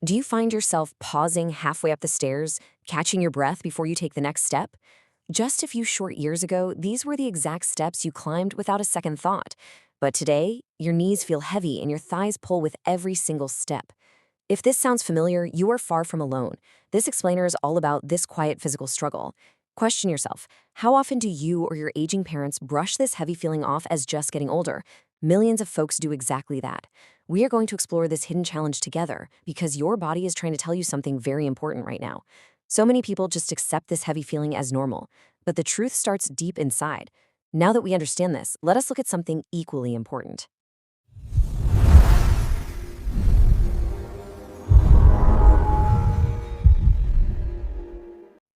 Do you find yourself pausing halfway up the stairs, catching your breath before you take the next step? Just a few short years ago, these were the exact steps you climbed without a second thought. But today, your knees feel heavy and your thighs pull with every single step. If this sounds familiar, you are far from alone. This explainer is all about this quiet physical struggle. Question yourself, how often do you or your aging parents brush this heavy feeling off as just getting older? Millions of folks do exactly that. We are going to explore this hidden challenge together because your body is trying to tell you something very important right now. So many people just accept this heavy feeling as normal, but the truth starts deep inside. Now that we understand this, let us look at something equally important.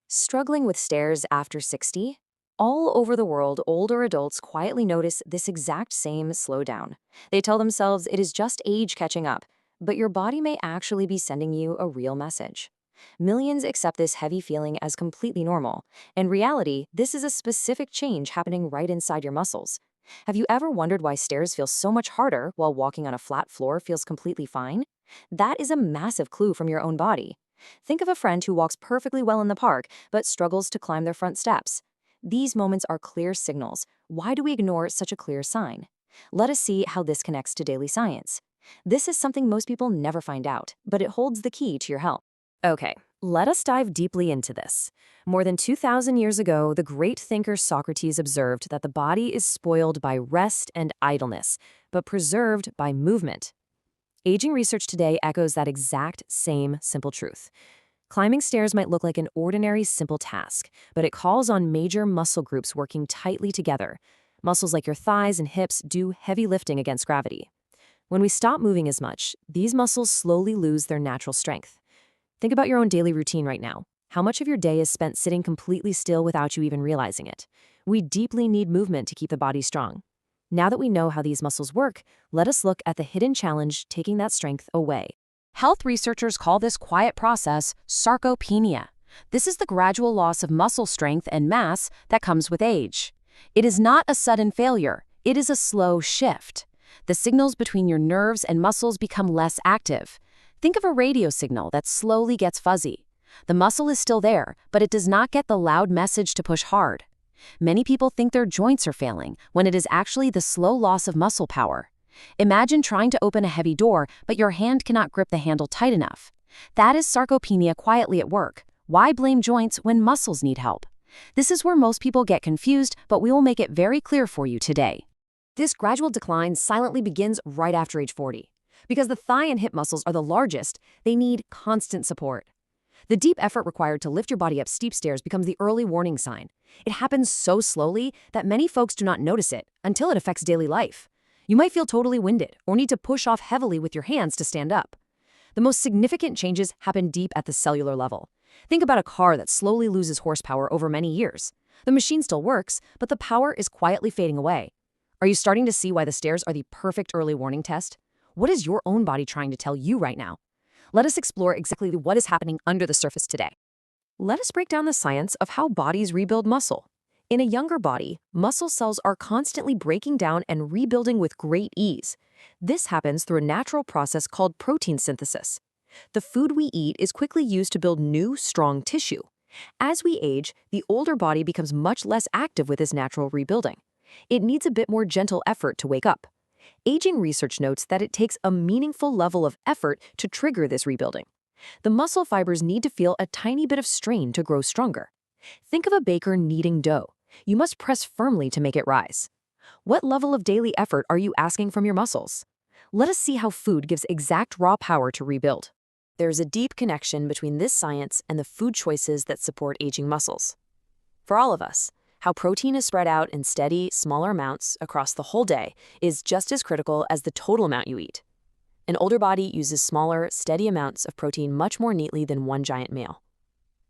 Struggling with stairs after 60? All over the world, older adults quietly notice this exact same slowdown. They tell themselves it is just age catching up, but your body may actually be sending you a real message. Millions accept this heavy feeling as completely normal. In reality, this is a specific change happening right inside your muscles. Have you ever wondered why stairs feel so much harder while walking on a flat floor feels completely fine? That is a massive clue from your own body. Think of a friend who walks perfectly well in the park but struggles to climb their front steps. These moments are clear signals. Why do we ignore such a clear sign? Let us see how this connects to daily science. This is something most people never find out, but it holds the key to your health. Okay, let us dive deeply into this. More than 2,000 years ago, the great thinker Socrates observed that the body is spoiled by rest and idleness, but preserved by movement. Aging research today echoes that exact same simple truth. Climbing stairs might look like an ordinary, simple task, but it calls on major muscle groups working tightly together. Muscles like your thighs and hips do heavy lifting against gravity. When we stop moving as much, these muscles slowly lose their natural strength. Think about your own daily routine right now. How much of your day is spent sitting completely still without you even realizing it? We deeply need movement to keep the body strong. Now that we know how these muscles work, let us look at the hidden challenge taking that strength away. Health researchers call this quiet process sarcopenia. This is the gradual loss of muscle strength and mass that comes with age. It is not a sudden failure, it is a slow shift. The signals between your nerves and muscles become less active. Think of a radio signal that slowly gets fuzzy. The muscle is still there, but it does not get the loud message to push hard. Many people think their joints are failing, when it is actually the slow loss of muscle power. Imagine trying to open a heavy door, but your hand cannot grip the handle tight enough. That is sarcopenia quietly at work. Why blame joints when muscles need help? This is where most people get confused, but we will make it very clear for you today. This gradual decline silently begins right after age 40. Because the thigh and hip muscles are the largest, they need constant support. The deep effort required to lift your body up steep stairs becomes the early warning sign. It happens so slowly that many folks do not notice it until it affects daily life. You might feel totally winded or need to push off heavily with your hands to stand up. The most significant changes happen deep at the cellular level. Think about a car that slowly loses horsepower over many years. The machine still works, but the power is quietly fading away. Are you starting to see why the stairs are the perfect early warning test? What is your own body trying to tell you right now? Let us explore exactly what is happening under the surface today. Let us break down the science of how bodies rebuild muscle. In a younger body, muscle cells are constantly breaking down and rebuilding with great ease. This happens through a natural process called protein synthesis. The food we eat is quickly used to build new, strong tissue. As we age, the older body becomes much less active with this natural rebuilding. It needs a bit more gentle effort to wake up. Aging research notes that it takes a meaningful level of effort to trigger this rebuilding. The muscle fibers need to feel a tiny bit of strain to grow stronger. Think of a baker kneading dough. You must press firmly to make it rise. What level of daily effort are you asking from your muscles? Let us see how food gives exact raw power to rebuild. There is a deep connection between this science and the food choices that support aging muscles. For all of us, how protein is spread out in steady, smaller amounts across the whole day is just as critical as the total amount you eat. An older body uses smaller, steady amounts of protein much more neatly than one giant meal.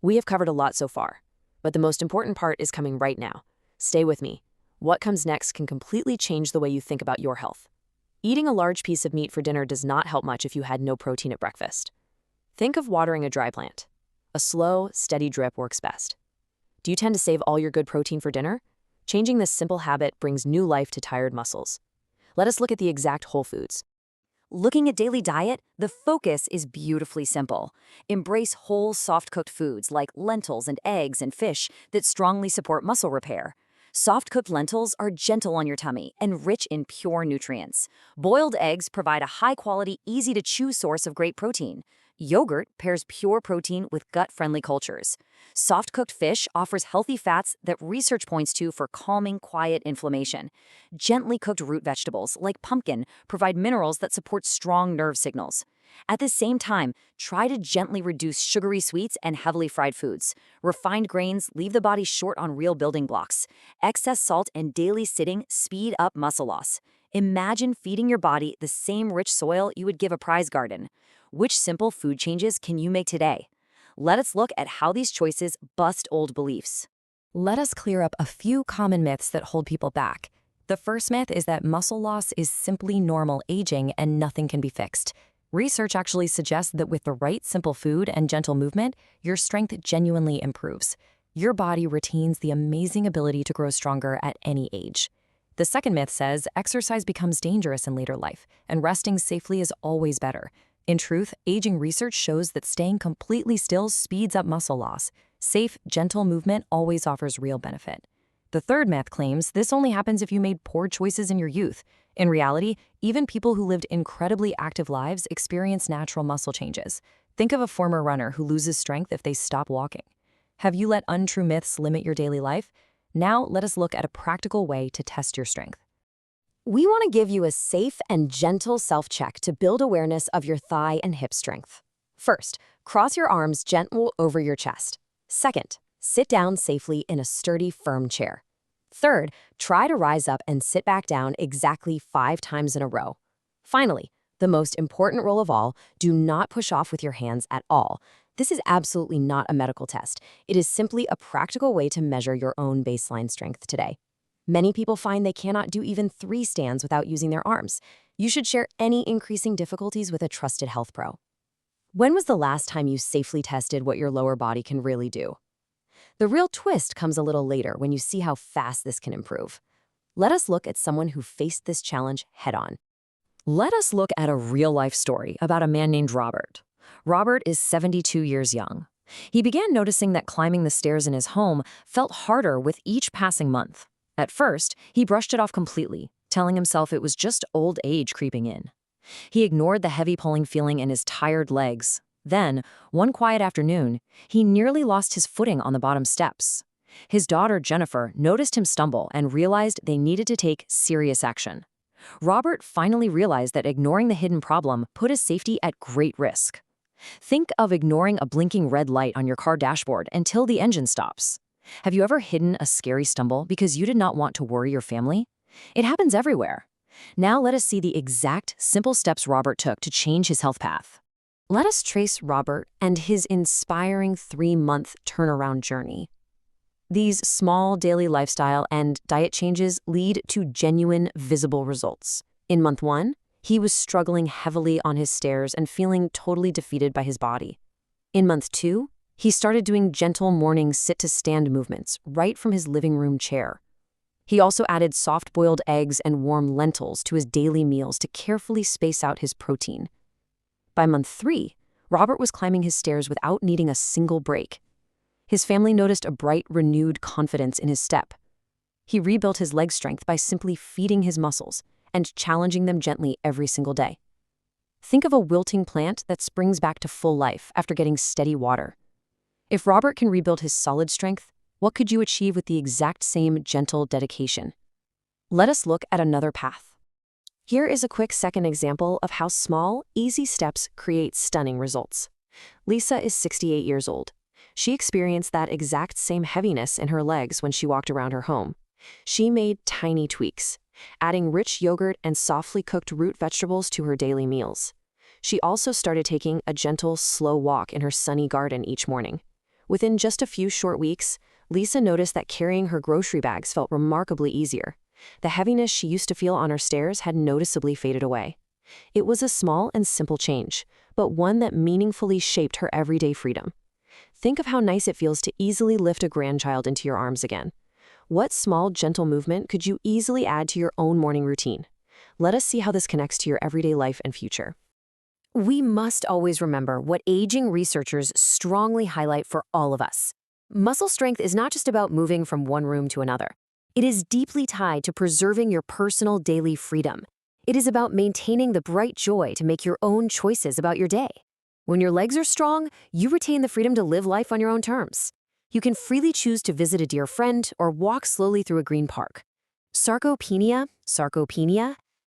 We have covered a lot so far, but the most important part is coming right now. Stay with me. What comes next can completely change the way you think about your health. Eating a large piece of meat for dinner does not help much if you had no protein at breakfast. Think of watering a dry plant. A slow, steady drip works best. Do you tend to save all your good protein for dinner? Changing this simple habit brings new life to tired muscles. Let us look at the exact whole foods. Looking at daily diet, the focus is beautifully simple. Embrace whole, soft-cooked foods like lentils and eggs and fish that strongly support muscle repair. Soft-cooked lentils are gentle on your tummy and rich in pure nutrients. Boiled eggs provide a high-quality, easy-to-chew source of great protein. Yogurt pairs pure protein with gut-friendly cultures. Soft-cooked fish offers healthy fats that research points to for calming, quiet inflammation. Gently cooked root vegetables, like pumpkin, provide minerals that support strong nerve signals. At the same time, try to gently reduce sugary sweets and heavily fried foods. Refined grains leave the body short on real building blocks. Excess salt and daily sitting speed up muscle loss. Imagine feeding your body the same rich soil you would give a prize garden. Which simple food changes can you make today? Let us look at how these choices bust old beliefs. Let us clear up a few common myths that hold people back. The first myth is that muscle loss is simply normal aging and nothing can be fixed. Research actually suggests that with the right simple food and gentle movement, your strength genuinely improves. Your body retains the amazing ability to grow stronger at any age. The second myth says exercise becomes dangerous in later life, and resting safely is always better. In truth, aging research shows that staying completely still speeds up muscle loss. Safe, gentle movement always offers real benefit. The third myth claims this only happens if you made poor choices in your youth. In reality, even people who lived incredibly active lives experience natural muscle changes. Think of a former runner who loses strength if they stop walking. Have you let untrue myths limit your daily life? Now let us look at a practical way to test your strength. We want to give you a safe and gentle self-check to build awareness of your thigh and hip strength. First, cross your arms gently over your chest. Second, sit down safely in a sturdy, firm chair. Third, try to rise up and sit back down exactly 5 times in a row. Finally, the most important rule of all, do not push off with your hands at all. This is absolutely not a medical test. It is simply a practical way to measure your own baseline strength today. Many people find they cannot do even 3 stands without using their arms. You should share any increasing difficulties with a trusted health pro. When was the last time you safely tested what your lower body can really do? The real twist comes a little later when you see how fast this can improve. Let us look at someone who faced this challenge head-on. Let us look at a real-life story about a man named Robert. Robert is 72 years young. He began noticing that climbing the stairs in his home felt harder with each passing month. At first, he brushed it off completely, telling himself it was just old age creeping in. He ignored the heavy pulling feeling in his tired legs. Then, one quiet afternoon, he nearly lost his footing on the bottom steps. His daughter, Jennifer, noticed him stumble and realized they needed to take serious action. Robert finally realized that ignoring the hidden problem put his safety at great risk. Think of ignoring a blinking red light on your car dashboard until the engine stops. Have you ever hidden a scary stumble because you did not want to worry your family? It happens everywhere. Now let us see the exact, simple steps Robert took to change his health path. Let us trace Robert and his inspiring 3-month turnaround journey. These small daily lifestyle and diet changes lead to genuine, visible results. In month 1, he was struggling heavily on his stairs and feeling totally defeated by his body. In month 2, he started doing gentle morning sit-to-stand movements right from his living room chair. He also added soft-boiled eggs and warm lentils to his daily meals to carefully space out his protein. By month 3, Robert was climbing his stairs without needing a single break. His family noticed a bright, renewed confidence in his step. He rebuilt his leg strength by simply feeding his muscles and challenging them gently every single day. Think of a wilting plant that springs back to full life after getting steady water. If Robert can rebuild his solid strength, what could you achieve with the exact same gentle dedication? Let us look at another path. Here is a quick second example of how small, easy steps create stunning results. Lisa is 68 years old. She experienced that exact same heaviness in her legs when she walked around her home. She made tiny tweaks, adding rich yogurt and softly cooked root vegetables to her daily meals. She also started taking a gentle, slow walk in her sunny garden each morning. Within just a few short weeks, Lisa noticed that carrying her grocery bags felt remarkably easier. The heaviness she used to feel on her stairs had noticeably faded away. It was a small and simple change, but one that meaningfully shaped her everyday freedom. Think of how nice it feels to easily lift a grandchild into your arms again. What small, gentle movement could you easily add to your own morning routine? Let us see how this connects to your everyday life and future. We must always remember what aging researchers strongly highlight for all of us. Muscle strength is not just about moving from one room to another. It is deeply tied to preserving your personal daily freedom. It is about maintaining the bright joy to make your own choices about your day. When your legs are strong, you retain the freedom to live life on your own terms. You can freely choose to visit a dear friend or walk slowly through a green park. Sarcopenia,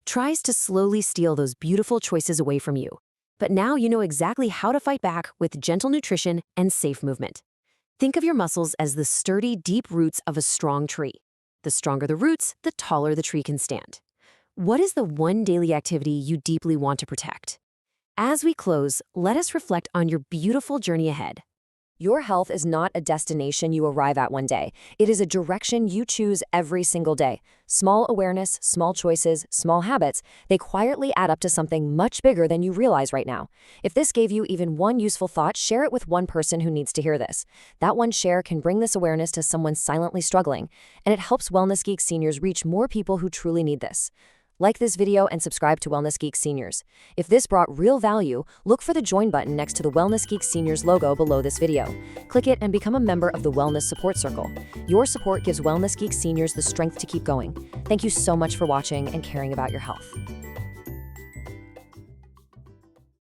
tries to slowly steal those beautiful choices away from you. But now you know exactly how to fight back with gentle nutrition and safe movement. Think of your muscles as the sturdy, deep roots of a strong tree. The stronger the roots, the taller the tree can stand. What is the one daily activity you deeply want to protect? As we close, let us reflect on your beautiful journey ahead. Your health is not a destination you arrive at one day. It is a direction you choose every single day. Small awareness, small choices, small habits, they quietly add up to something much bigger than you realize right now. If this gave you even one useful thought, share it with one person who needs to hear this. That one share can bring this awareness to someone silently struggling, and it helps Wellness Geek Seniors reach more people who truly need this. Like this video and subscribe to Wellness Geek Seniors. If this brought real value, look for the join button next to the Wellness Geek Seniors logo below this video. Click it and become a member of the Wellness Support Circle. Your support gives Wellness Geek Seniors the strength to keep going. Thank you so much for watching and caring about your health.